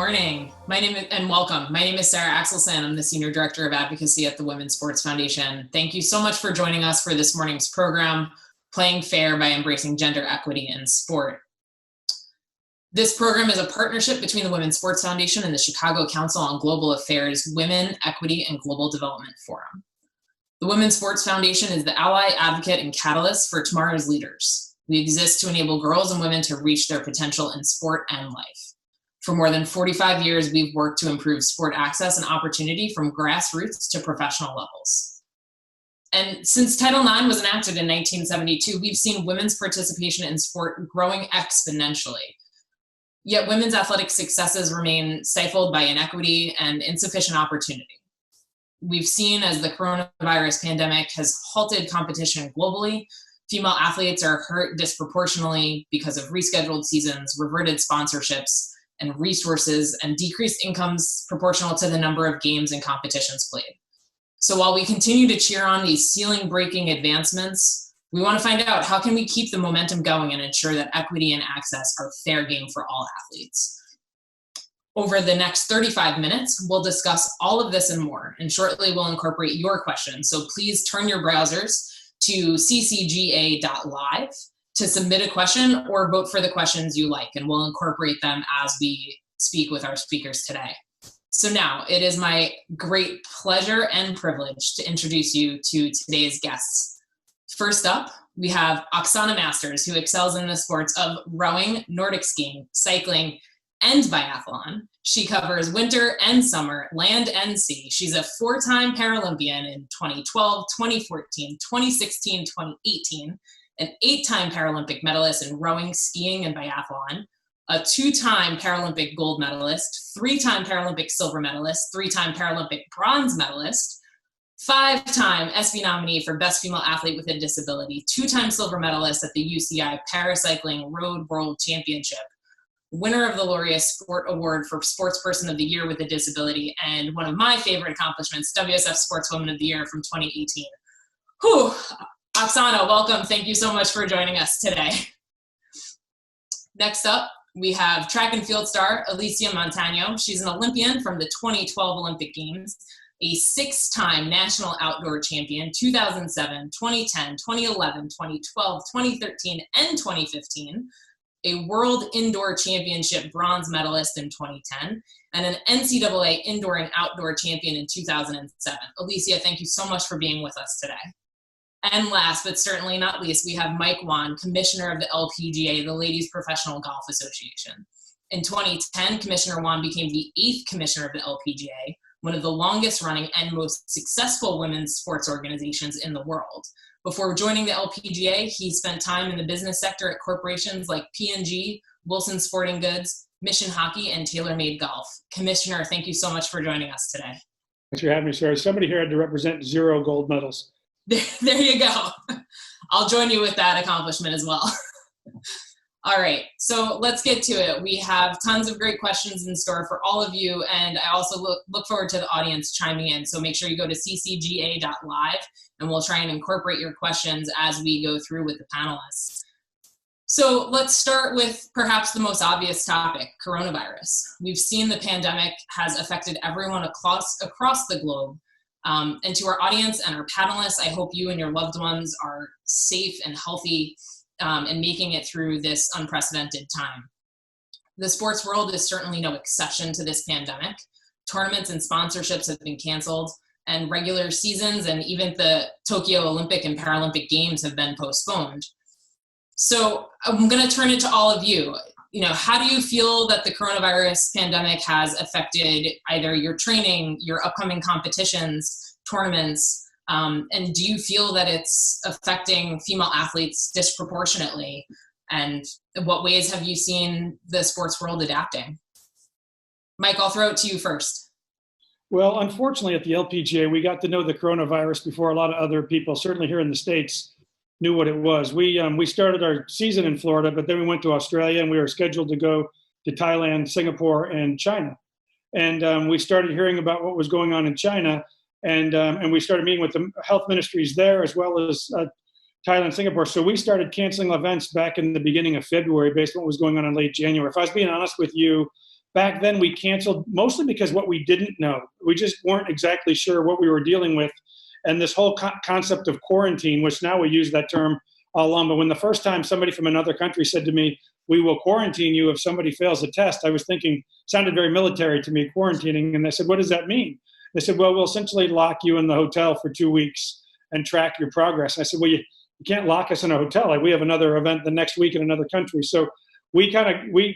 morning. Welcome. My name is Sarah Axelson. I'm the Senior Director of Advocacy at the Women's Sports Foundation. Thank you so much for joining us for this morning's program, Playing Fair by Embracing Gender Equity in Sport. This program is a partnership between the Women's Sports Foundation and the Chicago Council on Global Affairs Women, Equity, and Global Development Forum. The Women's Sports Foundation is the ally, advocate, and catalyst for tomorrow's leaders. We exist to enable girls and women to reach their potential in sport and life. For more than 45 years, we've worked to improve sport access and opportunity from grassroots to professional levels. And since Title IX was enacted in 1972, we've seen women's participation in sport growing exponentially. Yet women's athletic successes remain stifled by inequity and insufficient opportunity. We've seen as the coronavirus pandemic has halted competition globally, female athletes are hurt disproportionately because of rescheduled seasons, reverted sponsorships, and resources, and decreased incomes proportional to the number of games and competitions played. So while we continue to cheer on these ceiling-breaking advancements, we want to find out how can we keep the momentum going and ensure that equity and access are fair game for all athletes. Over the next 35 minutes, we'll discuss all of this and more, and shortly we'll incorporate your questions. So please turn your browsers to ccga.live to submit a question or vote for the questions you like, and we'll incorporate them as we speak with our speakers today. So now it is my great pleasure and privilege to introduce you to today's guests. First up, we have Oksana Masters, who excels in the sports of rowing, Nordic skiing, cycling, and biathlon. She covers winter and summer, land and sea. She's a four-time Paralympian in 2012, 2014, 2016, 2018, an eight-time Paralympic medalist in rowing, skiing, and biathlon, a two-time Paralympic gold medalist, three-time Paralympic silver medalist, three-time Paralympic bronze medalist, five-time ESPY nominee for Best Female Athlete with a Disability, two-time silver medalist at the UCI Paracycling Road World Championship, winner of the Laureate Sport Award for Sportsperson of the Year with a Disability, and one of my favorite accomplishments, WSF Sportswoman of the Year from 2018. Whew. Oksana, welcome. Thank you so much for joining us today. Next up, we have track and field star Alicia Montano. She's an Olympian from the 2012 Olympic Games, a six-time national outdoor champion, 2007, 2010, 2011, 2012, 2013, and 2015, a World Indoor Championship bronze medalist in 2010, and an NCAA indoor and outdoor champion in 2007. Alicia, thank you so much for being with us today. And last, but certainly not least, we have Mike Wan, Commissioner of the LPGA, the Ladies Professional Golf Association. In 2010, Commissioner Wan became the 8th Commissioner of the LPGA, one of the longest running and most successful women's sports organizations in the world. Before joining the LPGA, he spent time in the business sector at corporations like P&G, Wilson Sporting Goods, Mission Hockey, and TaylorMade Golf. Commissioner, thank you so much for joining us today. Thanks for having me, Sarah. Somebody here had to represent 0 gold medals. There you go. I'll join you with that accomplishment as well. All right, so let's get to it. We have tons of great questions in store for all of you, and I also look forward to the audience chiming in. So make sure you go to ccga.live, and we'll try and incorporate your questions as we go through with the panelists. So let's start with perhaps the most obvious topic, coronavirus. We've seen the pandemic has affected everyone across the globe. And to our audience and our panelists, I hope you and your loved ones are safe and healthy and making it through this unprecedented time. The sports world is certainly no exception to this pandemic. Tournaments and sponsorships have been canceled, and regular seasons and even the Tokyo Olympic and Paralympic Games have been postponed. So I'm going to turn it to all of you. How do you feel that the coronavirus pandemic has affected either your training, your upcoming competitions, tournaments, and do you feel that it's affecting female athletes disproportionately? And in what ways have you seen the sports world adapting? Mike, I'll throw it to you first. Well, unfortunately, at the LPGA, we got to know the coronavirus before a lot of other people, certainly here in the States, knew what it was. We started our season in Florida, but then we went to Australia, and we were scheduled to go to Thailand, Singapore, and China. And we started hearing about what was going on in China, and we started meeting with the health ministries there as well as Thailand, Singapore. So we started canceling events back in the beginning of February based on what was going on in late January. If I was being honest with you, back then we canceled mostly because what we didn't know. We just weren't exactly sure what we were dealing with. And this whole concept of quarantine, which now we use that term all along, but when the first time somebody from another country said to me, we will quarantine you if somebody fails a test, I was thinking, sounded very military to me, quarantining. And I said, what does that mean? They said, well, we'll essentially lock you in the hotel for 2 weeks and track your progress. And I said, well, you can't lock us in a hotel. Like, we have another event the next week in another country. So we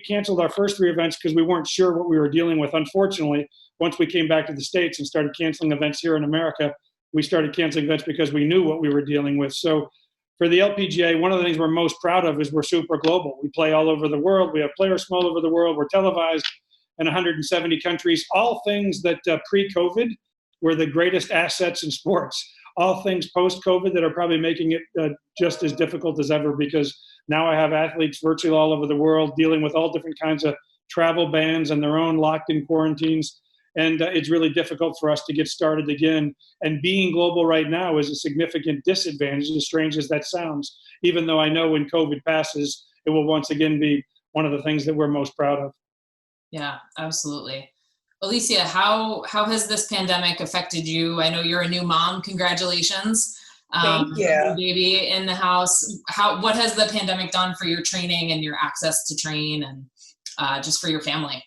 canceled our first 3 events because we weren't sure what we were dealing with. Unfortunately, once we came back to the States and started canceling events here in America, we started canceling events because we knew what we were dealing with. So for the LPGA, one of the things we're most proud of is we're super global. We play all over the world. We have players from all over the world. We're televised in 170 countries, all things that pre-COVID were the greatest assets in sports. All things post-COVID that are probably making it just as difficult as ever, because now I have athletes virtually all over the world dealing with all different kinds of travel bans and their own locked-in quarantines. And it's really difficult for us to get started again. And being global right now is a significant disadvantage, as strange as that sounds, even though I know when COVID passes, it will once again be one of the things that we're most proud of. Yeah, absolutely. Alicia, how has this pandemic affected you? I know you're a new mom. Congratulations. Thank you. New baby in the house. What has the pandemic done for your training and your access to train and just for your family?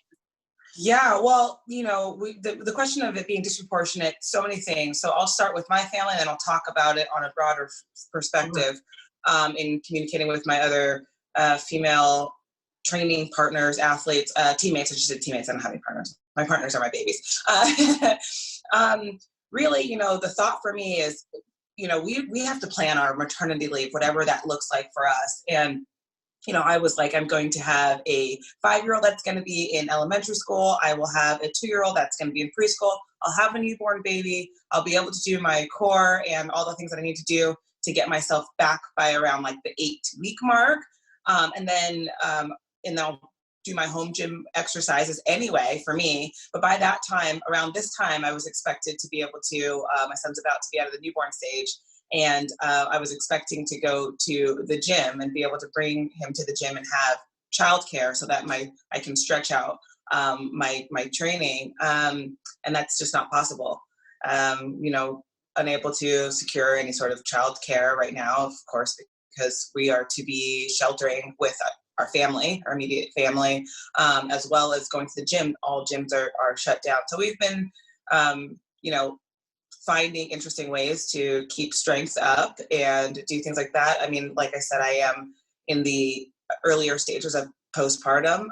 Yeah, well, the question of it being disproportionate, so many things. So I'll start with my family, and then I'll talk about it on a broader perspective in communicating with my other female training partners, athletes, teammates. I just said teammates. I don't have any partners. My partners are my babies. Really, the thought for me is, we have to plan our maternity leave, whatever that looks like for us. And I was like, I'm going to have a 5-year-old that's going to be in elementary school. I will have a 2-year-old that's going to be in preschool. I'll have a newborn baby. I'll be able to do my core and all the things that I need to do to get myself back by around like the 8-week mark. And then I'll do my home gym exercises anyway for me. But by that time, around this time, I was expected to be able to, my son's about to be out of the newborn stage. And I was expecting to go to the gym and be able to bring him to the gym and have childcare so that I can stretch out my training. And that's just not possible. Unable to secure any sort of childcare right now, of course, because we are to be sheltering with our family, our immediate family, as well as going to the gym. All gyms are shut down. So we've been, finding interesting ways to keep strength up and do things like that. I mean, like I said, I am in the earlier stages of postpartum,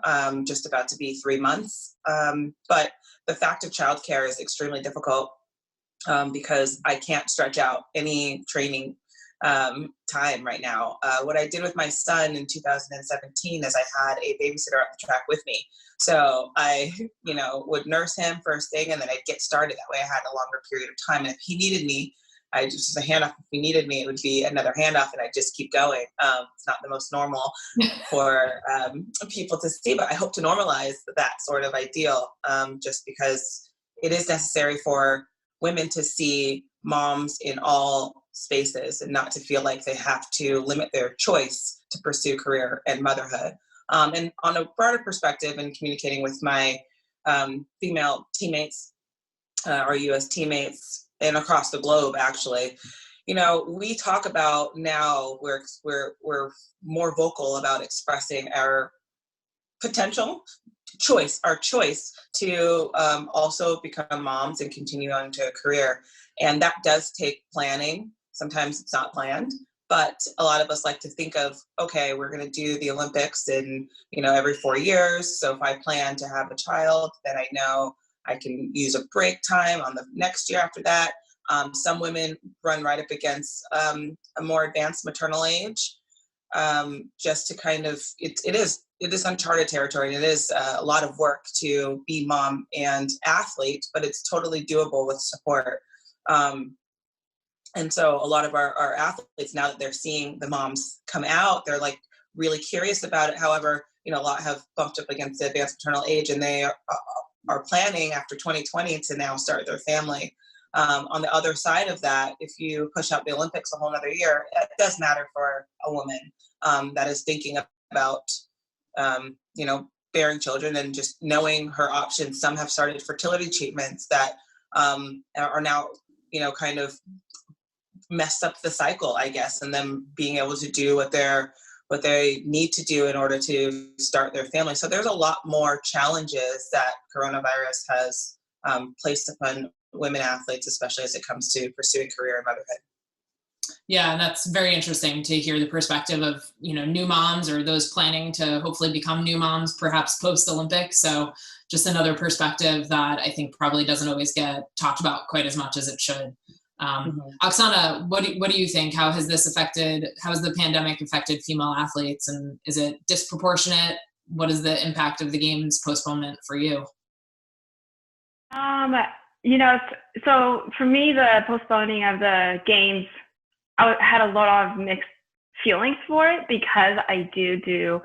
just about to be 3 months. But the fact of childcare is extremely difficult because I can't stretch out any training time right now. What I did with my son in 2017 is I had a babysitter at the track with me. So I, would nurse him first thing, and then I'd get started. That way I had a longer period of time. And if he needed me, I just a handoff. If he needed me, it would be another handoff, and I'd just keep going. It's not the most normal for people to see, but I hope to normalize that sort of ideal, just because it is necessary for women to see moms in all spaces and not to feel like they have to limit their choice to pursue career and motherhood. And on a broader perspective, and communicating with my female teammates, our U.S. teammates, and across the globe, actually, we talk about now we're more vocal about expressing our potential choice, our choice to also become moms and continue on to a career. And that does take planning. Sometimes it's not planned, but a lot of us like to think of, okay, we're going to do the Olympics in, every 4 years. So if I plan to have a child, then I know I can use a break time on the next year after that. Some women run right up against a more advanced maternal age, just to kind of, it is uncharted territory. And it is a lot of work to be mom and athlete, but it's totally doable with support. And so a lot of our athletes, now that they're seeing the moms come out, they're like really curious about it. However, a lot have bumped up against the advanced maternal age, and they are planning after 2020 to now start their family. On the other side of that, if you push out the Olympics a whole other year, it does matter for a woman that is thinking about, bearing children and just knowing her options. Some have started fertility treatments that are now, kind of messed up the cycle, I guess, and them being able to do what they need to do in order to start their family. So there's a lot more challenges that coronavirus has placed upon women athletes, especially as it comes to pursuing career and motherhood. Yeah, and that's very interesting to hear the perspective of, new moms or those planning to hopefully become new moms, perhaps post-Olympic. So just another perspective that I think probably doesn't always get talked about quite as much as it should. Oksana, what do you think? How has the pandemic affected female athletes, and is it disproportionate? What is the impact of the games postponement for you? So for me, the postponing of the games, I had a lot of mixed feelings for it because I do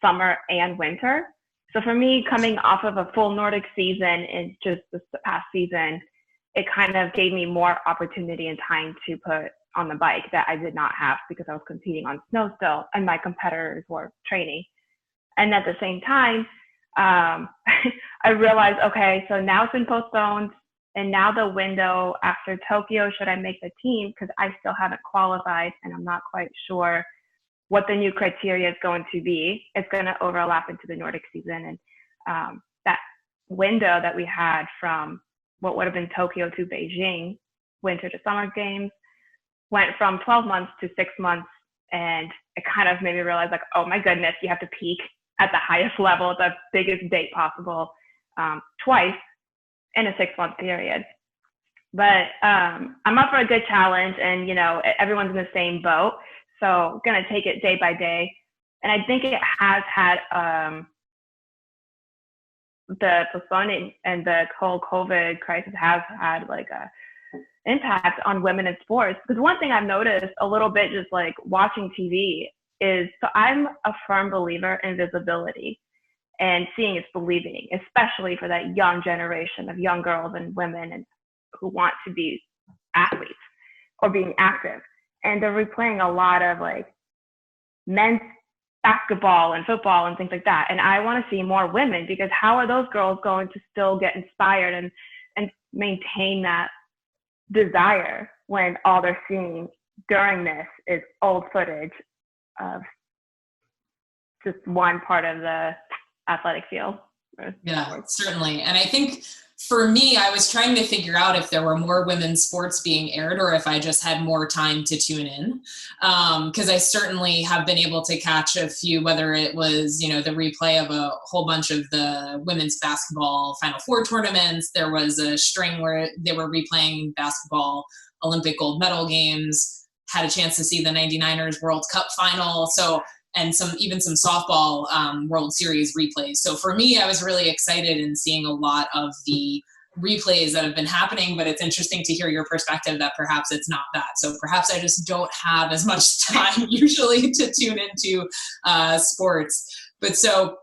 summer and winter. So for me, coming off of a full Nordic season in just this past season, it kind of gave me more opportunity and time to put on the bike that I did not have because I was competing on snow still and my competitors were training. And at the same time, I realized, okay, so now it's been postponed. And now the window after Tokyo, should I make the team? Because I still haven't qualified and I'm not quite sure what the new criteria is going to be. It's going to overlap into the Nordic season. And that window that we had from what would have been Tokyo to Beijing, winter to summer games, went from 12 months to 6 months. And it kind of made me realize, like, oh my goodness, you have to peak at the highest level, the biggest date possible, twice in a 6-month period. But I'm up for a good challenge, and everyone's in the same boat, so I'm gonna take it day by day. And I think it has had the postponing and the whole COVID crisis has had like a impact on women in sports. Because one thing I've noticed a little bit just like watching TV is, so I'm a firm believer in visibility. And seeing is believing, especially for that young generation of young girls and women and who want to be athletes or being active. And they're replaying a lot of like men's basketball and football and things like that. And I want to see more women, because how are those girls going to still get inspired and maintain that desire when all they're seeing during this is old footage of just one part of the athletic field? Yeah, certainly. And I think for me, I was trying to figure out if there were more women's sports being aired or if I just had more time to tune in. Because I certainly have been able to catch a few, whether it was, the replay of a whole bunch of the women's basketball Final Four tournaments. There was a string where they were replaying basketball Olympic gold medal games, had a chance to see the 99ers World Cup final. And even some softball World Series replays. So for me, I was really excited in seeing a lot of the replays that have been happening, but it's interesting to hear your perspective that perhaps it's not that. So perhaps I just don't have as much time usually to tune into sports. But so,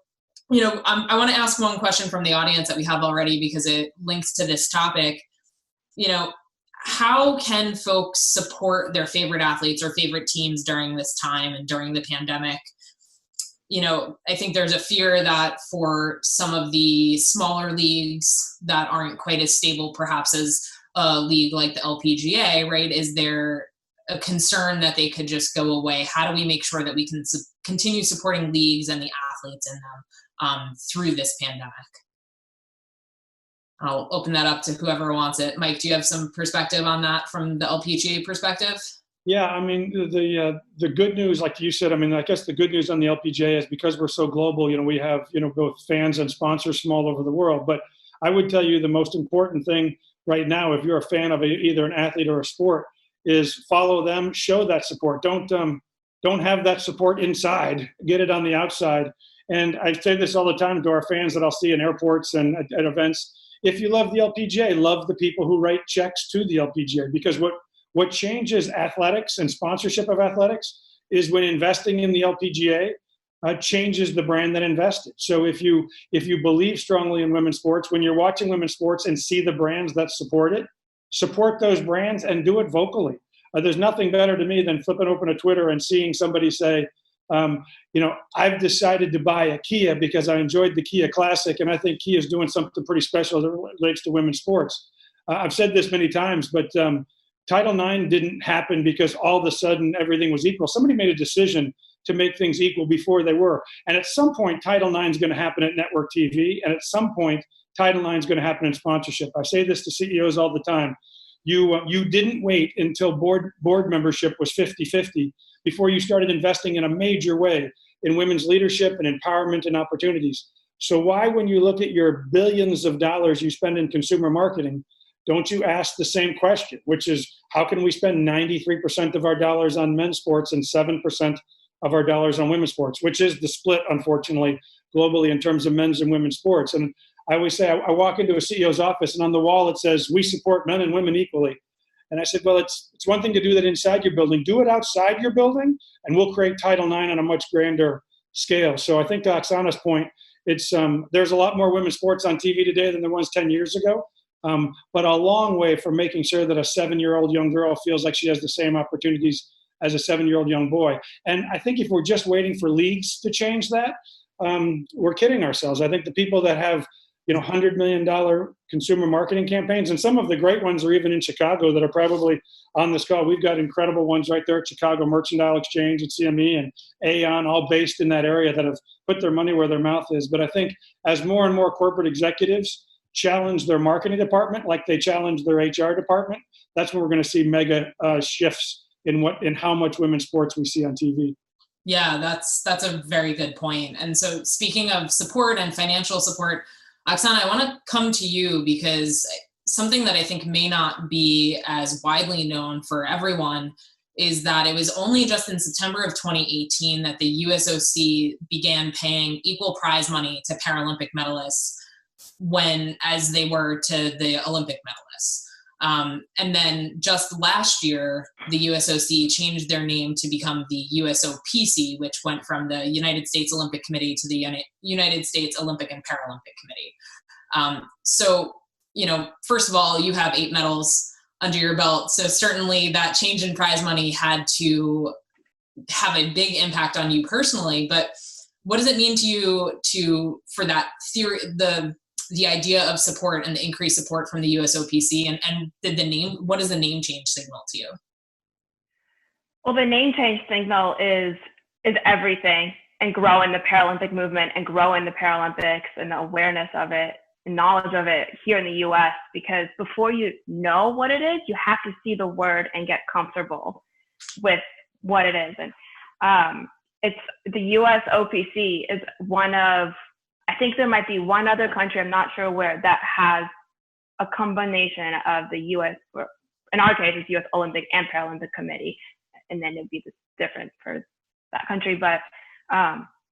I want to ask one question from the audience that we have already because it links to this topic. How can folks support their favorite athletes or favorite teams during this time and during the pandemic? I think there's a fear that for some of the smaller leagues that aren't quite as stable perhaps as a league like the LPGA, right? Is there a concern that they could just go away? How do we make sure that we can continue supporting leagues and the athletes in them through this pandemic? I'll open that up to whoever wants it. Mike, do you have some perspective on that from the LPGA perspective? Yeah, I mean, the good news, like you said, I guess the good news on the LPGA is because we're so global, we have, both fans and sponsors from all over the world. But I would tell you the most important thing right now, if you're a fan of either an athlete or a sport, is follow them, show that support. Don't have that support inside, get it on the outside. And I say this all the time to our fans that I'll see in airports and at events. If you love the LPGA, love the people who write checks to the LPGA, because what changes athletics and sponsorship of athletics is when investing in the LPGA changes the brand that invested. So if you believe strongly in women's sports, when you're watching women's sports and see the brands that support it, support those brands and do it vocally. There's nothing better to me than flipping open a Twitter and seeing somebody say, I've decided to buy a Kia because I enjoyed the Kia Classic, and I think Kia is doing something pretty special that relates to women's sports. I've said this many times, but Title IX didn't happen because all of a sudden everything was equal. Somebody made a decision to make things equal before they were. And at some point, Title IX is going to happen at network TV. And at some point, Title IX is going to happen in sponsorship. I say this to CEOs all the time. You didn't wait until board membership was 50-50 before you started investing in a major way in women's leadership and empowerment and opportunities. So why, when you look at your billions of dollars you spend in consumer marketing, don't you ask the same question, which is, how can we spend 93% of our dollars on men's sports and 7% of our dollars on women's sports, which is the split, unfortunately, globally in terms of men's and women's sports. And I always say, I walk into a CEO's office and on the wall it says, we support men and women equally. And I said, well, it's one thing to do that inside your building. Do it outside your building, and we'll create Title IX on a much grander scale. So I think to Oksana's point, it's there's a lot more women's sports on TV today than there was 10 years ago, but a long way from making sure that a 7-year-old young girl feels like she has the same opportunities as a 7-year-old young boy. And I think if we're just waiting for leagues to change that, we're kidding ourselves. I think the people that have $100 million consumer marketing campaigns, and some of the great ones are even in Chicago that are probably on this call. We've got incredible ones right there at Chicago Mercantile Exchange and CME and Aon, all based in that area, that have put their money where their mouth is. But I think as more and more corporate executives challenge their marketing department like they challenge their HR department, that's when we're going to see mega shifts in how much women's sports we see on TV. Yeah, that's a very good point. And so speaking of support and financial support, Oksana, I want to come to you because something that I think may not be as widely known for everyone is that it was only just in September of 2018 that the USOC began paying equal prize money to Paralympic medalists as they were to the Olympic medalists. And then just last year, the USOC changed their name to become the USOPC, which went from the United States Olympic Committee to the United States Olympic and Paralympic Committee. So, first of all, you have 8 medals under your belt. So certainly that change in prize money had to have a big impact on you personally. But what does it mean to you for that theory, the idea of support and the increased support from the USOPC, and what does the name change signal to you? Well, the name change signal is everything, and growing the Paralympic movement and growing the Paralympics and the awareness of it and knowledge of it here in the US, because before you know what it is, you have to see the word and get comfortable with what it is. And it's the USOPC is one of, I think there might be one other country, I'm not sure where, that has a combination of the US, or in our case, it's US Olympic and Paralympic Committee, and then it'd be different for that country. But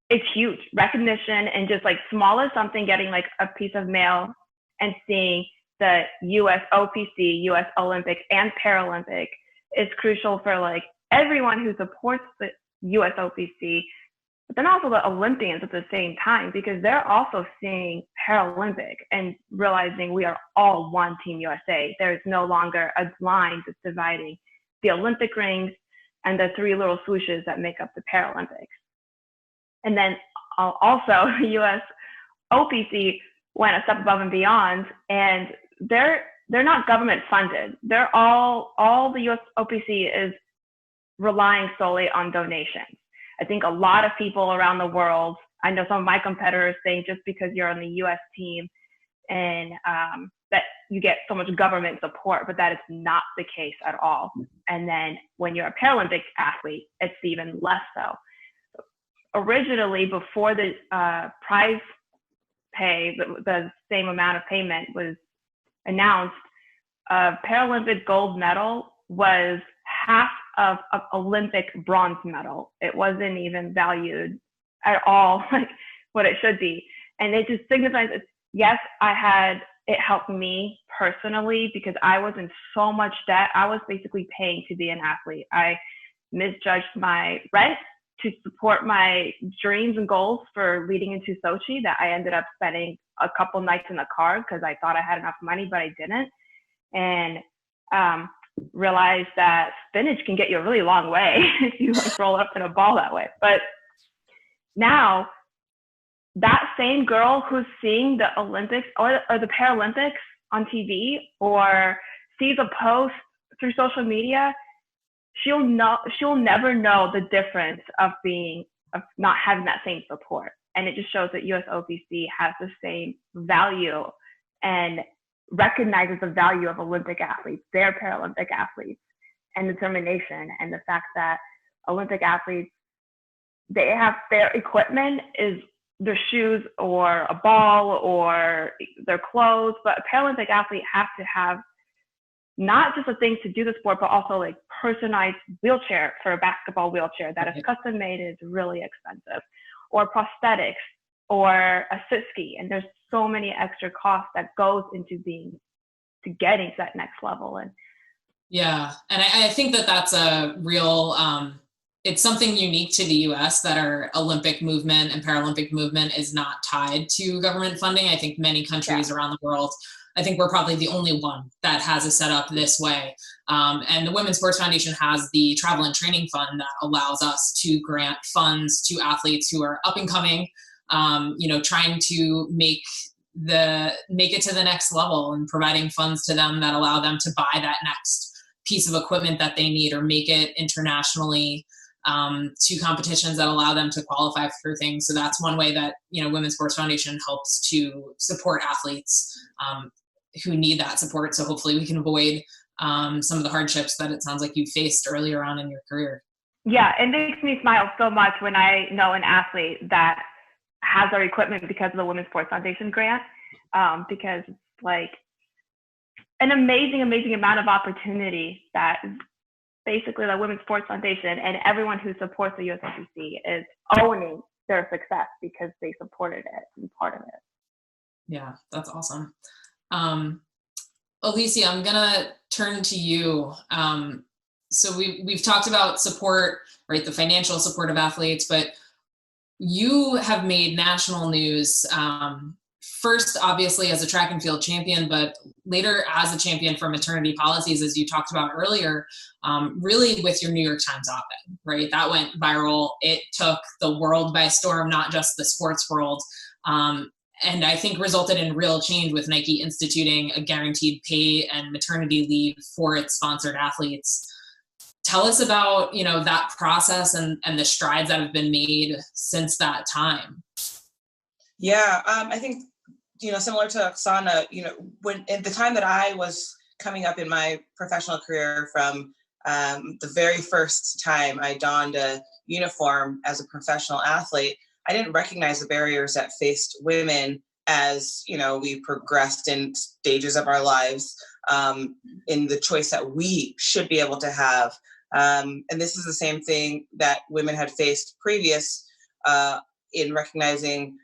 it's huge recognition, and just like small as something, getting like a piece of mail and seeing the USOPC, US Olympic and Paralympic is crucial for like everyone who supports the USOPC, but then also the Olympians at the same time, because they're also seeing Paralympic and realizing we are all one Team USA. There's no longer a line that's dividing the Olympic rings and the 3 little swooshes that make up the Paralympics. And then also USOPC went a step above and beyond, and they're not government funded. They're all the USOPC is relying solely on donations. I think a lot of people around the world, I know some of my competitors think just because you're on the US team and that you get so much government support, but that is not the case at all. And then when you're a Paralympic athlete, it's even less so. Originally, before the prize pay, the same amount of payment was announced, a Paralympic gold medal was half of an Olympic bronze medal. It wasn't even valued at all like what it should be. And it just signifies that, yes, it helped me personally because I was in so much debt. I was basically paying to be an athlete. I misjudged my rent to support my dreams and goals for leading into Sochi, that I ended up spending a couple nights in the car because I thought I had enough money, but I didn't. And realized that spinach can get you a really long way if you like roll up in a ball that way. But now that same girl who's seeing the Olympics or the Paralympics on TV or sees a post through social media, she'll never know the difference of not having that same support. And it just shows that USOPC has the same value and recognizes the value of Olympic athletes, their Paralympic athletes, and determination, and the fact that Olympic athletes, they have their equipment is their shoes or a ball or their clothes, but a Paralympic athlete has to have not just a thing to do the sport, but also like personalized wheelchair for a basketball wheelchair that is custom made and is really expensive, or prosthetics, or a sit ski. And there's so many extra costs that goes into getting to that next level. And yeah, and I think that's a real, it's something unique to the US that our Olympic movement and Paralympic movement is not tied to government funding. I think many countries around the world, I think we're probably the only one that has it set up this way. And the Women's Sports Foundation has the Travel and Training Fund that allows us to grant funds to athletes who are up and coming, trying to make it to the next level, and providing funds to them that allow them to buy that next piece of equipment that they need, or make it internationally to competitions that allow them to qualify for things. So that's one way that, Women's Sports Foundation helps to support athletes who need that support. So hopefully we can avoid some of the hardships that it sounds like you faced earlier on in your career. Yeah, it makes me smile so much when I know an athlete that has their equipment because of the Women's Sports Foundation grant, because it's like an amazing amount of opportunity that basically the Women's Sports Foundation and everyone who supports the USOPC is owning their success because they supported it and part of it. Yeah, that's awesome. Alicia, I'm gonna turn to you. So we've talked about support, right? The financial support of athletes, but you have made national news, first, obviously, as a track and field champion, but later as a champion for maternity policies, as you talked about earlier, really with your New York Times op-ed, right? That went viral. It took the world by storm, not just the sports world. And I think resulted in real change with Nike instituting a guaranteed pay and maternity leave for its sponsored athletes. Tell us about, that process and the strides that have been made since that time. Yeah, I think, similar to Oksana, when at the time that I was coming up in my professional career, from the very first time I donned a uniform as a professional athlete, I didn't recognize the barriers that faced women as, we progressed in stages of our lives, in the choice that we should be able to have. And this is the same thing that women had faced previous in recognizing,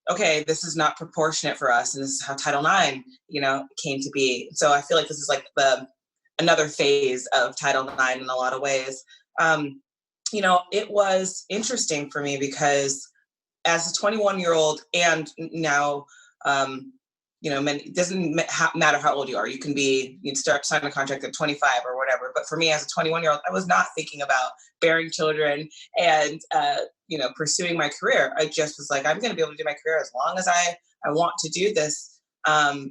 okay, this is not proportionate for us, and this is how Title IX, came to be. So I feel like this is like another phase of Title IX in a lot of ways. It was interesting for me because as a 21-year-old, and now, it doesn't matter how old you are. You can start signing a contract at 25 or whatever. But for me, as a 21-year-old, I was not thinking about bearing children and, pursuing my career. I just was like, I'm going to be able to do my career as long as I want to do this,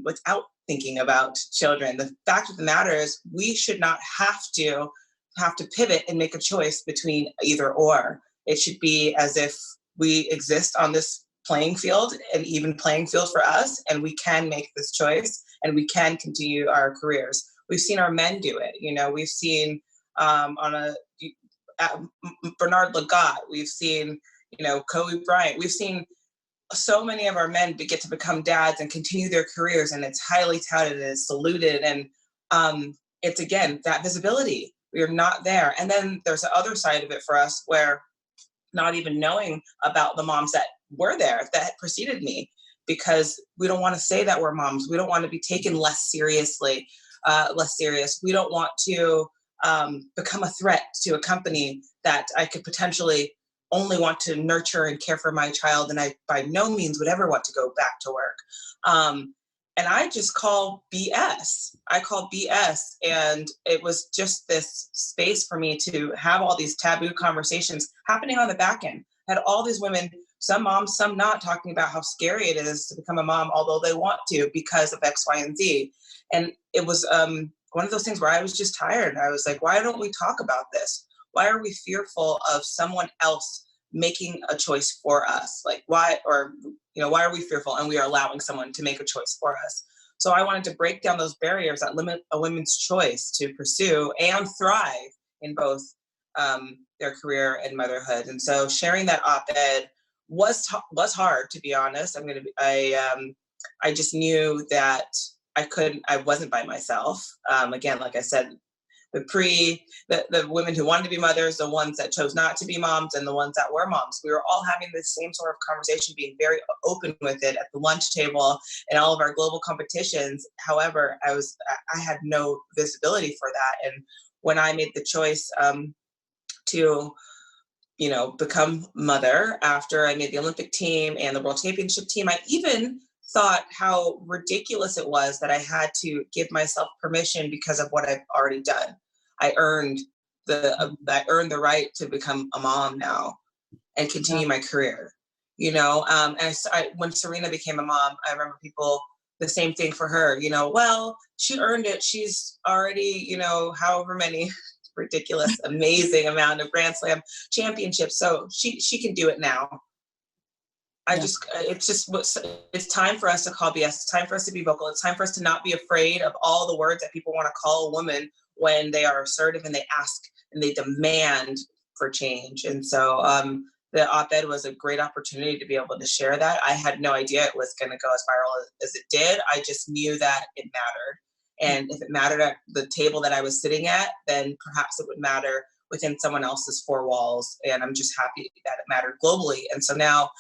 without thinking about children. The fact of the matter is, we should not have to pivot and make a choice between either or. It should be as if we exist on this playing field, an even playing field for us, and we can make this choice and we can continue our careers. We've seen our men do it. We've seen Bernard Zakat, we've seen, Kobe Bryant, we've seen so many of our men get to become dads and continue their careers, and it's highly touted and it's saluted. And it's, again, that visibility. We are not there. And then there's the other side of it for us, where not even knowing about the moms that were there, that preceded me, because we don't want to say that we're moms. We don't want to be taken less serious. We don't want to become a threat to a company that I could potentially only want to nurture and care for my child, and I by no means would ever want to go back to work. And I just call BS. And it was just this space for me to have all these taboo conversations happening on the back end. I had all these women some moms, some not, talking about how scary it is to become a mom, although they want to because of X, Y, and Z. And it was one of those things where I was just tired. I was like, why don't we talk about this? Why are we fearful of someone else making a choice for us? Like, why, or, why are we fearful and we are allowing someone to make a choice for us? So I wanted to break down those barriers that limit a woman's choice to pursue and thrive in both their career and motherhood. And so sharing that op-ed was hard, to be honest. I just knew that I wasn't by myself. Again, like I said, the women who wanted to be mothers, the ones that chose not to be moms, and the ones that were moms, we were all having the same sort of conversation, being very open with it at the lunch table and all of our global competitions. However, I had no visibility for that. And when I made the choice to become mother after I made the Olympic team and the World Championship team, I even thought how ridiculous it was that I had to give myself permission because of what I've already done. I earned the right to become a mom now and continue my career. And when Serena became a mom, I remember people, the same thing for her. Well, she earned it. She's already, however many ridiculous, amazing amount of Grand Slam championships, so she can do it now. It's time for us to call BS. It's time for us to be vocal. It's time for us to not be afraid of all the words that people want to call a woman when they are assertive and they ask and they demand for change. And so the op-ed was a great opportunity to be able to share that. I had no idea it was going to go as viral as it did. I just knew that it mattered. And if it mattered at the table that I was sitting at, then perhaps it would matter within someone else's four walls. And I'm just happy that it mattered globally. And so now,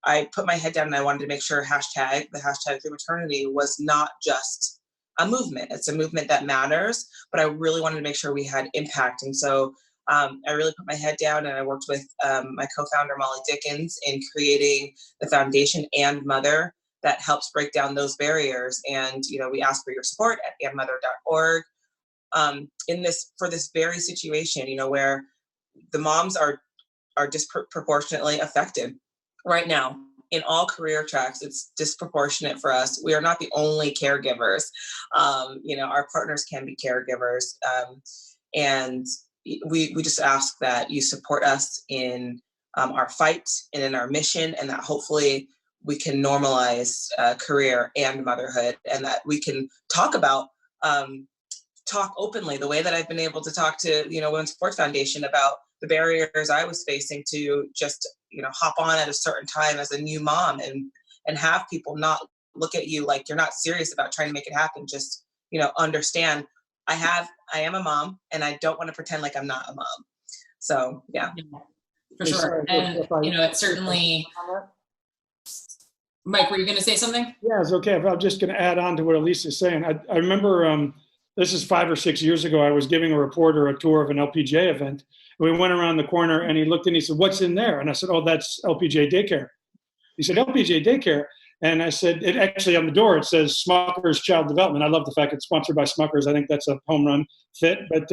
I put my head down and I wanted to make sure the hashtag Through Maternity was not just a movement. It's a movement that matters, but I really wanted to make sure we had impact. And so I really put my head down and I worked with my co-founder, Molly Dickens, in creating the foundation And Mother that helps break down those barriers. And, we ask for your support at andmother.org for this very situation, where the moms are disproportionately affected right now in all career tracks. It's disproportionate for us. We are not the only caregivers. Our partners can be caregivers. And we just ask that you support us in our fight and in our mission, and that hopefully we can normalize career and motherhood, and that we can talk openly the way that I've been able to talk to, Women's Sports Foundation about the barriers I was facing to just, hop on at a certain time as a new mom and have people not look at you like you're not serious about trying to make it happen. Just, understand I am a mom and I don't want to pretend like I'm not a mom. So, yeah. For sure. And, it's certainly... Mike, were you going to say something? Yeah, it's okay. I'm just going to add on to what Elise is saying. I remember this is 5 or 6 years ago. I was giving a reporter a tour of an LPGA event. We went around the corner and he looked and he said, "What's in there?" And I said, "Oh, that's LPGA daycare." He said, "LPGA daycare?" And I said, "It actually on the door, it says Smucker's Child Development." I love the fact it's sponsored by Smucker's. I think that's a home run fit. But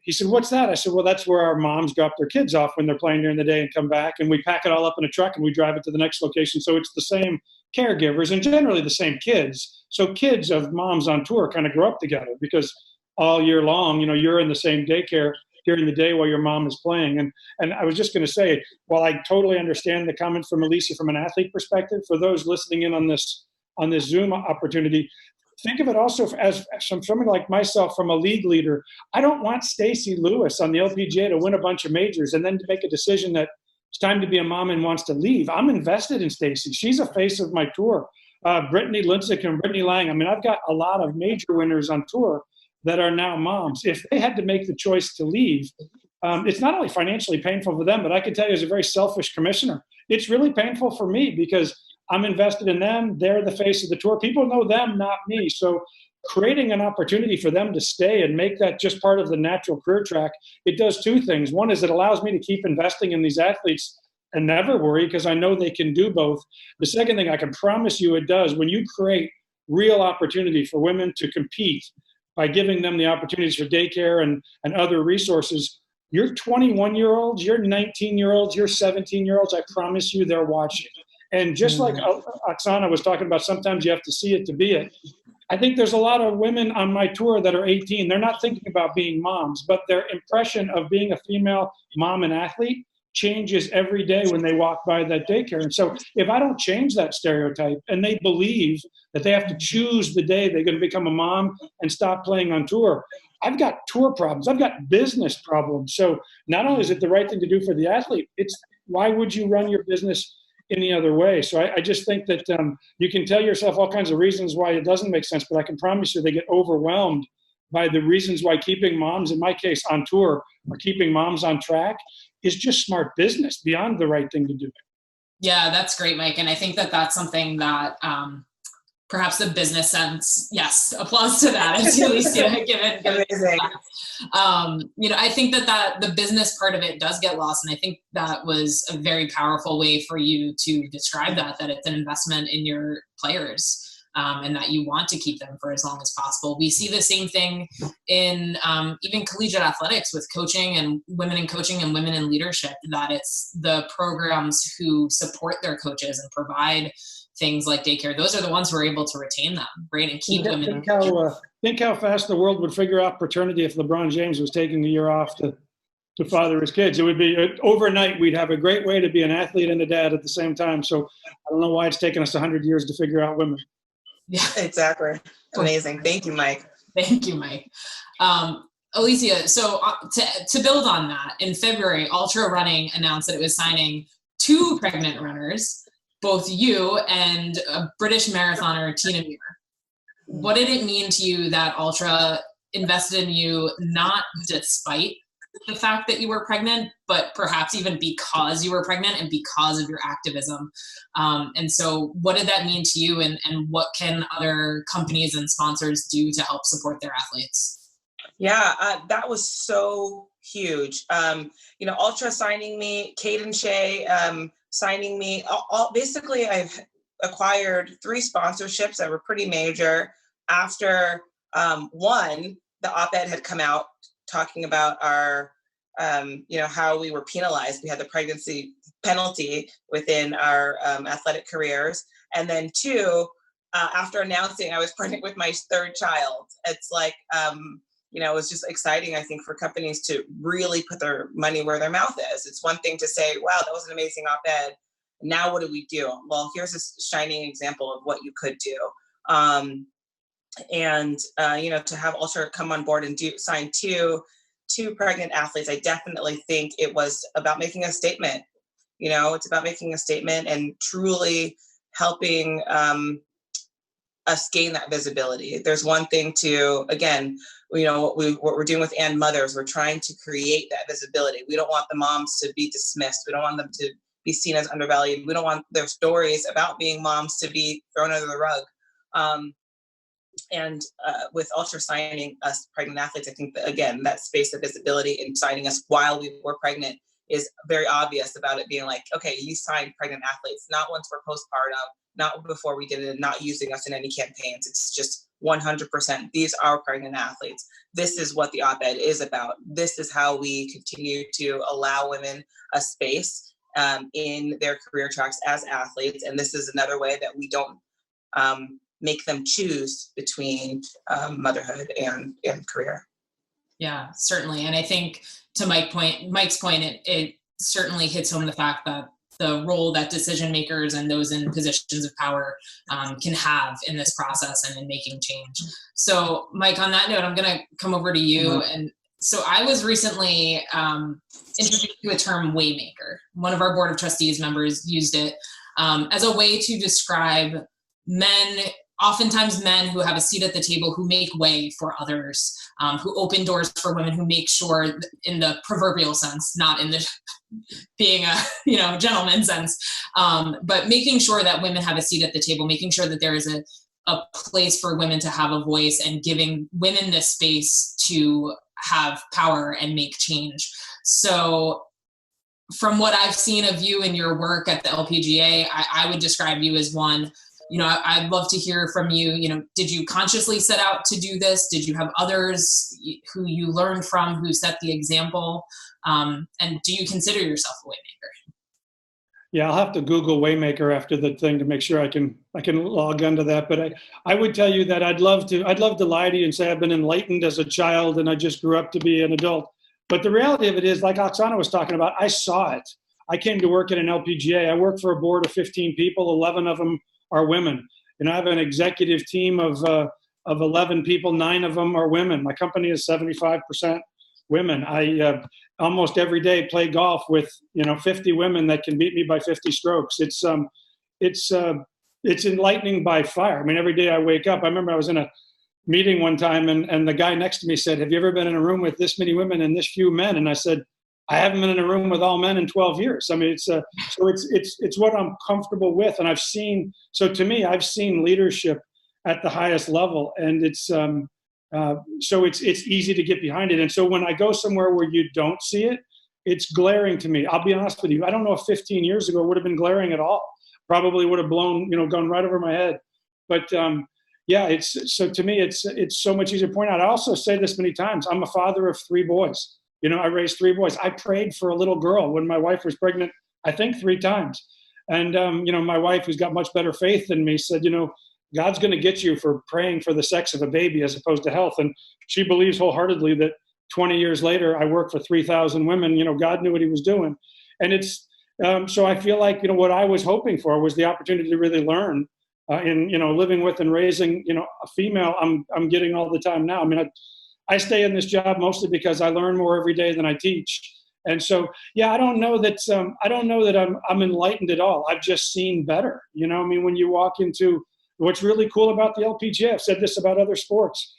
he said, "What's that?" I said, "Well, that's where our moms drop their kids off when they're playing during the day and come back. And we pack it all up in a truck and we drive it to the next location." So it's the same caregivers and generally the same kids. So kids of moms on tour kind of grow up together because all year long, you're in the same daycare during the day while your mom is playing. And I was just going to say, while I totally understand the comments from Alicia from an athlete perspective, for those listening in on this Zoom opportunity, think of it also as someone like myself from a league leader. I don't want Stacey Lewis on the LPGA to win a bunch of majors and then to make a decision that it's time to be a mom and wants to leave. I'm invested in Stacey. She's a face of my tour. Brittany Lincecum and Brittany Lang. I mean, I've got a lot of major winners on tour that are now moms. If they had to make the choice to leave, it's not only financially painful for them, but I can tell you as a very selfish commissioner, it's really painful for me because I'm invested in them. They're the face of the tour. People know them, not me. So creating an opportunity for them to stay and make that just part of the natural career track, it does two things. One is it allows me to keep investing in these athletes and never worry because I know they can do both. The second thing I can promise you it does, when you create real opportunity for women to compete by giving them the opportunities for daycare and other resources, Your 21-year-olds, your 19-year-olds, your 17-year-olds, I promise you they're watching. And just like Oksana was talking about, sometimes you have to see it to be it. I think there's a lot of women on my tour that are 18. They're not thinking about being moms, but their impression of being a female mom and athlete changes every day when they walk by that daycare. And so if I don't change that stereotype and they believe that they have to choose the day they're going to become a mom and stop playing on tour, I've got tour problems. I've got business problems. So not only is it the right thing to do for the athlete, it's why would you run your business any other way? So I just think that you can tell yourself all kinds of reasons why it doesn't make sense, but I can promise you they get overwhelmed by the reasons why keeping moms, in my case, on tour or keeping moms on track is just smart business beyond the right thing to do. Yeah, that's great, Mike. And I think that that's something that perhaps the business sense, yes, applause to that. As Alicia given Amazing. I think that the business part of it does get lost. And I think that was a very powerful way for you to describe that it's an investment in your players. And that you want to keep them for as long as possible. We see the same thing in even collegiate athletics with coaching and women in leadership, that it's the programs who support their coaches and provide things like daycare. Those are the ones who are able to retain them, right? And keep women. Think how fast the world would figure out paternity if LeBron James was taking a year off to father his kids. It would be overnight. We'd have a great way to be an athlete and a dad at the same time. So I don't know why it's taken us 100 years to figure out women. Yeah, exactly. Amazing. Thank you, Mike. Thank you, Mike. Alicia, so to build on that, in February, Ultra Running announced that it was signing 2 pregnant runners, both you and a British marathoner, Tina Muir. What did it mean to you that Ultra invested in you, not despite the fact that you were pregnant, but perhaps even because you were pregnant and because of your activism? And so what did that mean to you, and what can other companies and sponsors do to help support their athletes? Yeah, that was so huge. Ultra signing me, Kate and Shay signing me. Basically, I've acquired 3 sponsorships that were pretty major after one, the op-ed had come out talking about our, how we were penalized. We had the pregnancy penalty within our athletic careers. And then 2, after announcing I was pregnant with my 3rd child, it's like, it was just exciting, I think, for companies to really put their money where their mouth is. It's one thing to say, wow, that was an amazing op-ed. Now what do we do? Well, here's a shining example of what you could do. To have Ultra come on board and sign two pregnant athletes, I definitely think it was about making a statement. It's about making a statement and truly helping us gain that visibility. There's one thing to, again, what we're doing with And Mothers, we're trying to create that visibility. We don't want the moms to be dismissed. We don't want them to be seen as undervalued. We don't want their stories about being moms to be thrown under the rug. With Ultra signing us pregnant athletes, I think that, again, that space of visibility in signing us while we were pregnant is very obvious about it being like, okay, you signed pregnant athletes, not once we're postpartum, not before we did it, not using us in any campaigns. It's just 100%. These are pregnant athletes. This is what the op-ed is about. This is how we continue to allow women a space in their career tracks as athletes. And this is another way that we don't make them choose between motherhood and career. Yeah, certainly. And I think to Mike's point, it certainly hits home the fact that the role that decision makers and those in positions of power can have in this process and in making change. So Mike, on that note, I'm going to come over to you. Mm-hmm. And so I was recently introduced to a term waymaker. One of our board of trustees members used it as a way to describe oftentimes men who have a seat at the table, who make way for others, who open doors for women, who make sure, in the proverbial sense, not in the being a gentleman sense, but making sure that women have a seat at the table, making sure that there is a place for women to have a voice, and giving women the space to have power and make change. So from what I've seen of you and your work at the LPGA, I would describe you as one, I'd love to hear from you. Did you consciously set out to do this? Did you have others who you learned from who set the example? And do you consider yourself a waymaker? Yeah, I'll have to Google Waymaker after the thing to make sure I can log onto that. But I would tell you that I'd love to lie to you and say I've been enlightened as a child and I just grew up to be an adult. But the reality of it is, like Oksana was talking about, I saw it. I came to work at an LPGA. I work for a board of 15 people. 11 of them are women. And I have an executive team of 11 people. 9 of them are women. My company is 75% women. I almost every day play golf with 50 women that can beat me by 50 strokes. It's enlightening by fire. I mean, every day I wake up. I remember I was in a meeting one time and the guy next to me said, "Have you ever been in a room with this many women and this few men?" And I said, "I haven't been in a room with all men in 12 years." I mean, so it's what I'm comfortable with, and I've seen leadership at the highest level, and it's so it's easy to get behind it. And so when I go somewhere where you don't see it, it's glaring to me. I'll be honest with you. I don't know if 15 years ago it would have been glaring at all. Probably would have gone right over my head. But yeah, so to me, it's so much easier to point out. I also say this many times. I'm a father of 3 boys. I raised 3 boys. I prayed for a little girl when my wife was pregnant, I think 3 times. And, my wife, who's got much better faith than me, said, God's going to get you for praying for the sex of a baby as opposed to health. And she believes wholeheartedly that 20 years later, I work for 3,000 women. God knew what he was doing. And it's, so I feel like, what I was hoping for was the opportunity to really learn in, living with and raising, a female. I'm getting all the time now. I mean, I stay in this job mostly because I learn more every day than I teach. And so, yeah, I don't know that I'm enlightened at all. I've just seen better. I mean, when you walk into what's really cool about the LPGA, I've said this about other sports.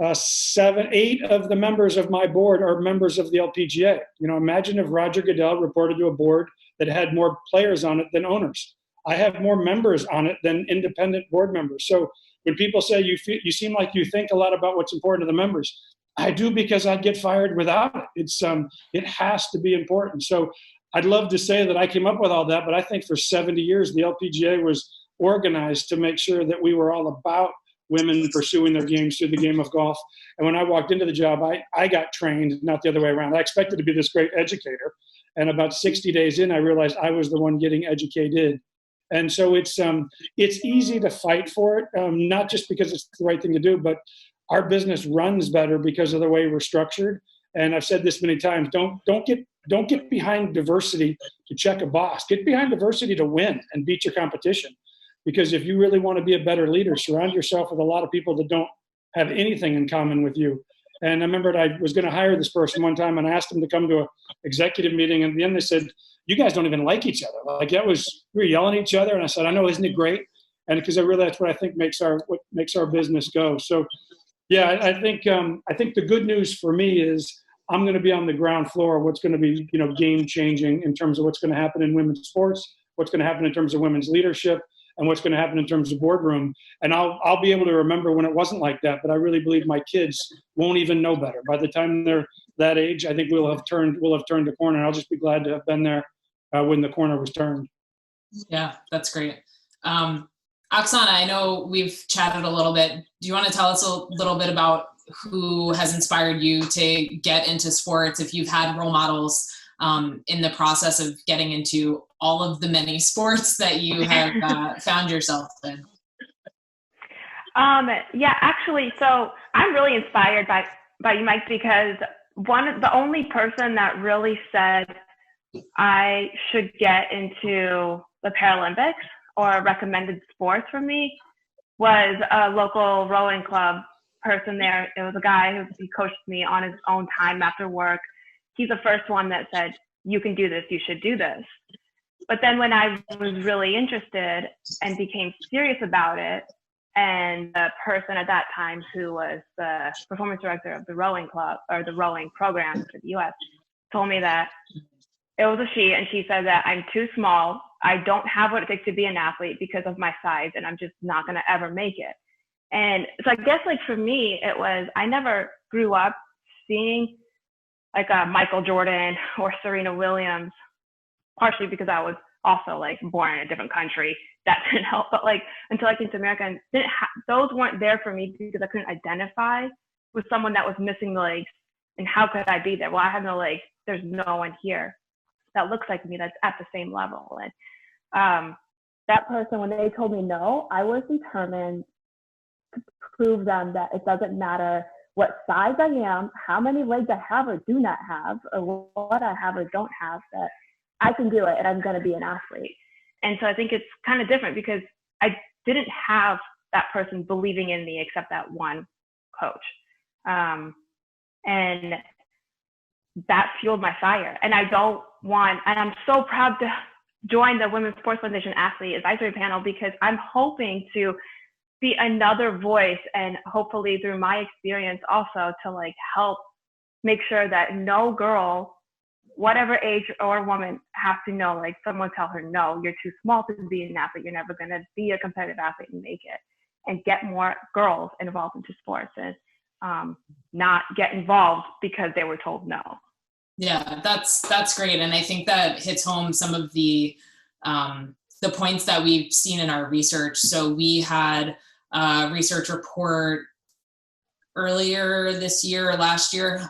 8 of the members of my board are members of the LPGA. Imagine if Roger Goodell reported to a board that had more players on it than owners. I have more members on it than independent board members. So when people say you seem like you think a lot about what's important to the members, I do, because I'd get fired without it. It has to be important. So I'd love to say that I came up with all that, but I think for 70 years the LPGA was organized to make sure that we were all about women pursuing their games through the game of golf. And when I walked into the job, I got trained, not the other way around. I expected to be this great educator. And about 60 days in, I realized I was the one getting educated. And so it's easy to fight for it, not just because it's the right thing to do, but our business runs better because of the way we're structured. And I've said this many times: don't get behind diversity to check a box. Get behind diversity to win and beat your competition. Because if you really want to be a better leader, surround yourself with a lot of people that don't have anything in common with you. And I remember I was going to hire this person one time, and I asked them to come to an executive meeting. And at the end, they said, "You guys don't even like each other." Like, we were yelling at each other. And I said, "I know, isn't it great?" And because that's what I think makes our business go. So, yeah, I think the good news for me is I'm going to be on the ground floor of what's going to be, game changing in terms of what's going to happen in women's sports, what's going to happen in terms of women's leadership, and what's going to happen in terms of boardroom. And I'll be able to remember when it wasn't like that. But I really believe my kids won't even know better. By the time they're that age, I think we'll have turned the corner. And I'll just be glad to have been there when the corner was turned. Yeah, that's great. Oksana, I know we've chatted a little bit. Do you want to tell us a little bit about who has inspired you to get into sports, if you've had role models in the process of getting into all of the many sports that you have found yourself in? Yeah, actually, so I'm really inspired by you, Mike, because the only person that really said I should get into the Paralympics or recommended sports for me was a local rowing club person there. It was a guy who coached me on his own time after work. He's the first one that said, "You can do this, you should do this." But then when I was really interested and became serious about it, and the person at that time who was the performance director of the rowing club or the rowing program for the US told me that it was a she, and she said that I'm too small. I don't have what it takes to be an athlete because of my size, and I'm just not going to ever make it. And so I guess, like, for me, it was, I never grew up seeing like a Michael Jordan or Serena Williams, partially because I was also like born in a different country. That didn't help. But like until I came to America, and those weren't there for me because I couldn't identify with someone that was missing legs. And how could I be there? Well, I have no legs. There's no one here that looks like me that's at the same level. And that person, when they told me no, I was determined to prove them that it doesn't matter what size I am, how many legs I have or do not have, or what I have or don't have, that I can do it and I'm going to be an athlete. And so I think it's kind of different because I didn't have that person believing in me except that one coach. And that fueled my fire. And I don't want, and I'm so proud to join the Women's Sports Foundation Athlete Advisory Panel because I'm hoping to be another voice and hopefully through my experience also to like help make sure that no girl, whatever age or woman, has to know, like someone tell her, no, you're too small to be an athlete. You're never going to be a competitive athlete and make it, and get more girls involved into sports and not get involved because they were told no. Yeah, that's great. And I think that hits home some of the points that we've seen in our research. So we had a research report earlier this year or last year.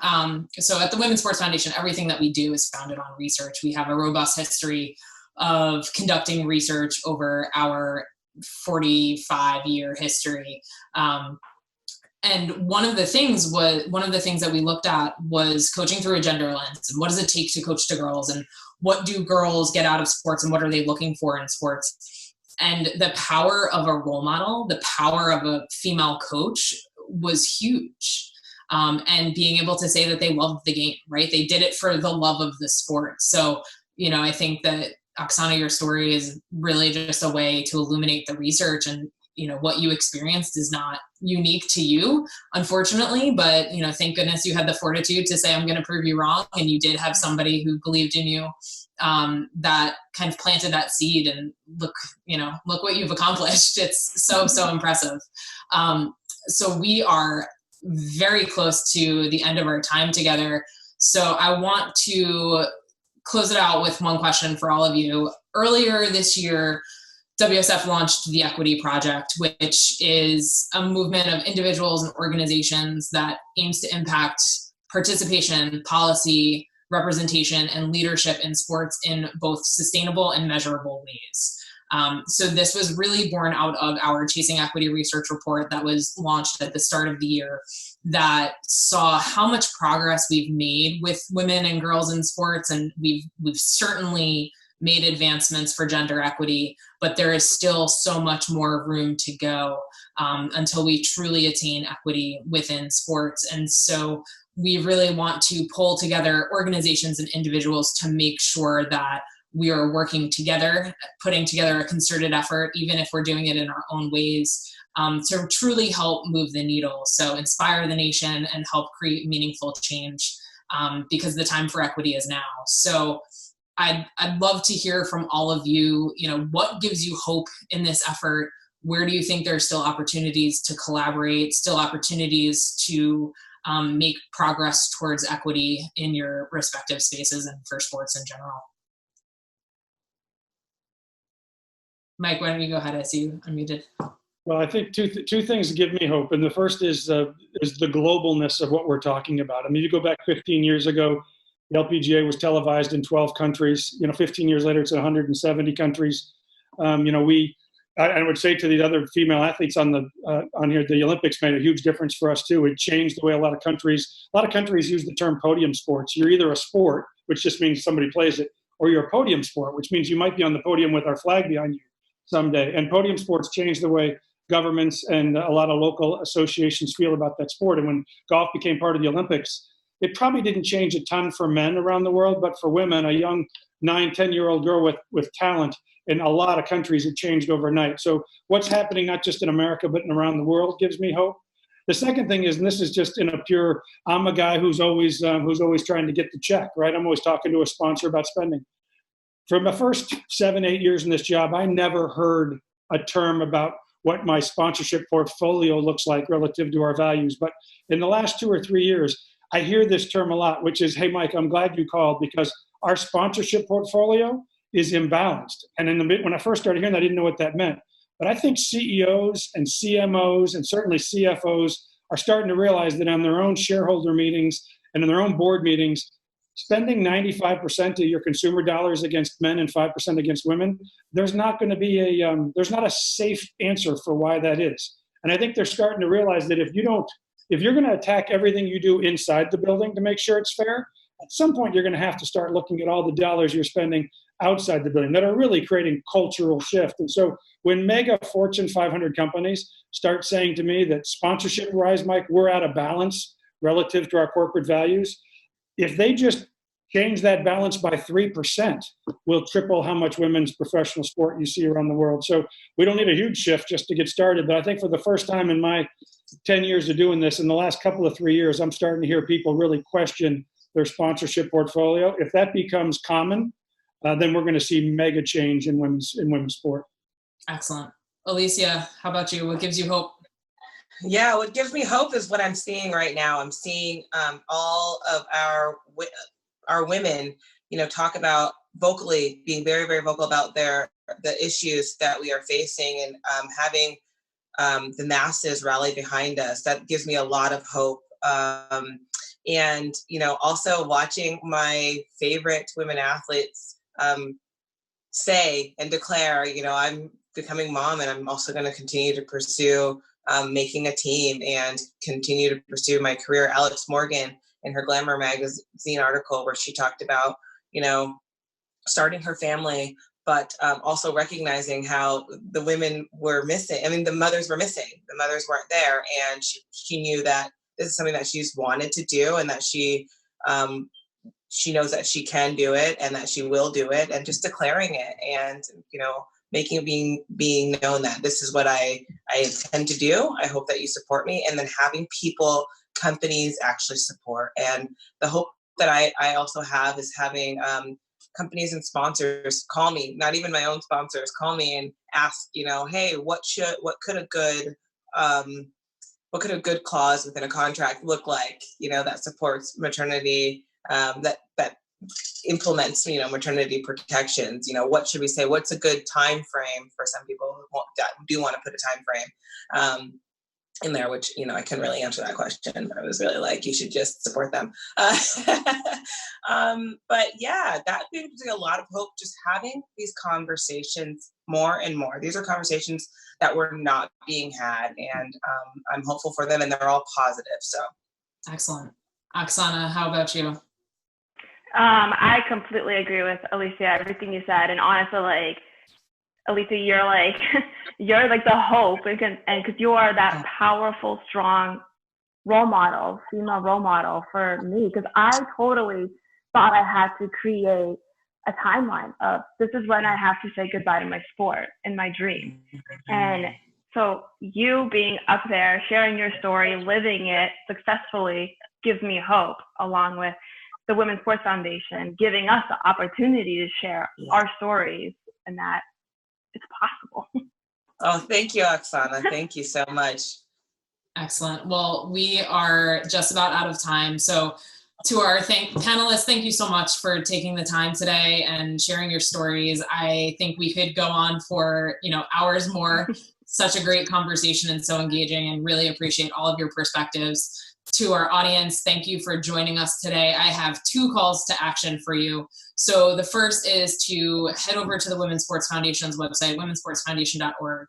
So at the Women's Sports Foundation, everything that we do is founded on research. We have a robust history of conducting research over our 45-year history. And one of the things that we looked at was coaching through a gender lens. And what does it take to coach to girls? And what do girls get out of sports? And what are they looking for in sports? And the power of a role model, the power of a female coach was huge. And being able to say that they loved the game, right? They did it for the love of the sport. So, I think that, Oksana, your story is really just a way to illuminate the research, and what you experienced is not unique to you, unfortunately, but thank goodness you had the fortitude to say, I'm going to prove you wrong. And you did have somebody who believed in you, that kind of planted that seed, and look what you've accomplished. It's so impressive. So we are very close to the end of our time together. So I want to close it out with one question for all of you. Earlier this year, WSF launched the Equity Project, which is a movement of individuals and organizations that aims to impact participation, policy, representation, and leadership in sports in both sustainable and measurable ways. So this was really born out of our Chasing Equity research report that was launched at the start of the year, that saw how much progress we've made with women and girls in sports. And we've certainly made advancements for gender equity, but there is still so much more room to go until we truly attain equity within sports. And so we really want to pull together organizations and individuals to make sure that we are working together, putting together a concerted effort, even if we're doing it in our own ways, to truly help move the needle. So inspire the nation and help create meaningful change, because the time for equity is now. So I'd love to hear from all of you, what gives you hope in this effort? Where do you think there are still opportunities to collaborate, still opportunities to make progress towards equity in your respective spaces and for sports in general? Mike, why don't you go ahead? I see you unmuted. Well, I think two things give me hope. And the first is the globalness of what we're talking about. I mean, you go back 15 years ago, the LPGA was televised in 12 countries. 15 years later, it's in 170 countries. I would say to the other female athletes on here, the Olympics made a huge difference for us too. It changed the way a lot of countries use the term podium sports. You're either a sport, which just means somebody plays it, or you're a podium sport, which means you might be on the podium with our flag behind you someday. And podium sports changed the way governments and a lot of local associations feel about that sport. And when golf became part of the Olympics, it probably didn't change a ton for men around the world, but for women, a young 9-10-year-old girl with talent in a lot of countries, it changed overnight. So what's happening not just in America, but around the world gives me hope. The second thing is, and this is just in a pure, I'm a guy who's always trying to get the check, right? I'm always talking to a sponsor about spending. For my first 7-8 years in this job, I never heard a term about what my sponsorship portfolio looks like relative to our values. But in the last 2 or 3 years, I hear this term a lot, which is, hey, Mike, I'm glad you called, because our sponsorship portfolio is imbalanced. And when I first started hearing that, I didn't know what that meant. But I think CEOs and CMOs and certainly CFOs are starting to realize that on their own shareholder meetings and in their own board meetings, spending 95% of your consumer dollars against men and 5% against women, there's not going to be there's not a safe answer for why that is. And I think they're starting to realize that if you're going to attack everything you do inside the building to make sure it's fair, at some point you're going to have to start looking at all the dollars you're spending outside the building that are really creating cultural shift. And so when mega Fortune 500 companies start saying to me that sponsorship-wise, Mike, we're out of balance relative to our corporate values, if they just change that balance by 3%, we'll triple how much women's professional sport you see around the world. So we don't need a huge shift just to get started. But I think for the first time in my 10 years of doing this, in the last couple of 3 years, I'm starting to hear people really question their sponsorship portfolio. If that becomes common, then we're going to see mega change in women's sport. Excellent. Alicia, how about you? What gives you hope? Yeah, what gives me hope is what I'm seeing right now. I'm seeing all of our women, talk about vocally, being very, very vocal about the issues that we are facing, and having the masses rally behind us. That gives me a lot of hope. And also watching my favorite women athletes say and declare, I'm becoming mom, and I'm also going to continue to pursue making a team and continue to pursue my career. Alex Morgan, in her Glamour magazine article, where she talked about, starting her family, but also recognizing how the women were missing. I mean, the mothers were missing. The mothers weren't there, and she knew that this is something that she's wanted to do, and that she knows that she can do it and that she will do it, and just declaring it, and making it being known that this is what I intend to do. I hope that you support me, and then having companies actually support. And the hope that I also have is having companies and sponsors call me, not even my own sponsors, call me and ask, hey, what could a good clause within a contract look like, that supports maternity, that implements, maternity protections. What should we say? What's a good time frame for some people who do want to put a time frame in there, which, I couldn't really answer that question. I was really like, you should just support them. But yeah, that gives me a lot of hope, just having these conversations more and more. These are conversations that were not being had, and I'm hopeful for them, and they're all positive. So excellent. Oksana, how about you? I completely agree with Alicia, everything you said. And honestly, Alicia, you're like the hope, and because you are that powerful, strong female role model for me. Because I totally thought I had to create a timeline of this is when I have to say goodbye to my sport and my dream. And so you being up there, sharing your story, living it successfully gives me hope, along with the Women's Sports Foundation giving us the opportunity to share our stories, and that it's possible. Oh, thank you, Oksana. Thank you so much. Excellent. Well, we are just about out of time. So to our panelists, thank you so much for taking the time today and sharing your stories. I think we could go on for, hours more. Such a great conversation and so engaging, and really appreciate all of your perspectives. To our audience, thank you for joining us today. I have 2 calls to action for you. So the first is to head over to the Women's Sports Foundation's website, womensportsfoundation.org.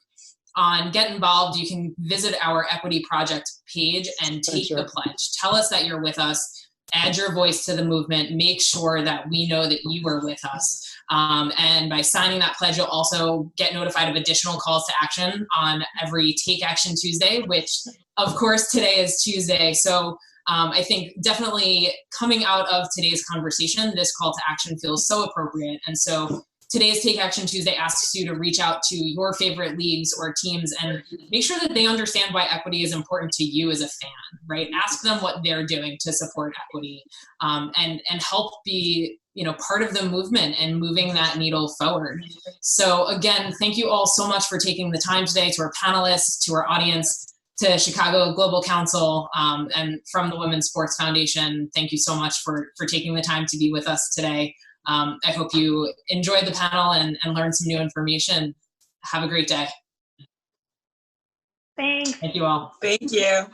On Get Involved, you can visit our Equity Project page and take the pledge. Tell us that you're with us. Add your voice to the movement. Make sure that we know that you are with us. And by signing that pledge, you'll also get notified of additional calls to action on every Take Action Tuesday, which, of course, today is Tuesday. So I think definitely coming out of today's conversation, this call to action feels so appropriate. And so today's Take Action Tuesday asks you to reach out to your favorite leagues or teams and make sure that they understand why equity is important to you as a fan, right? Ask them what they're doing to support equity, and help be part of the movement and moving that needle forward. So again, thank you all so much for taking the time today. To our panelists, to our audience, to Chicago Global Council, and from the Women's Sports Foundation, thank you so much for taking the time to be with us today. I hope you enjoyed the panel and learned some new information. Have a great day. Thanks. Thank you all. Thank you.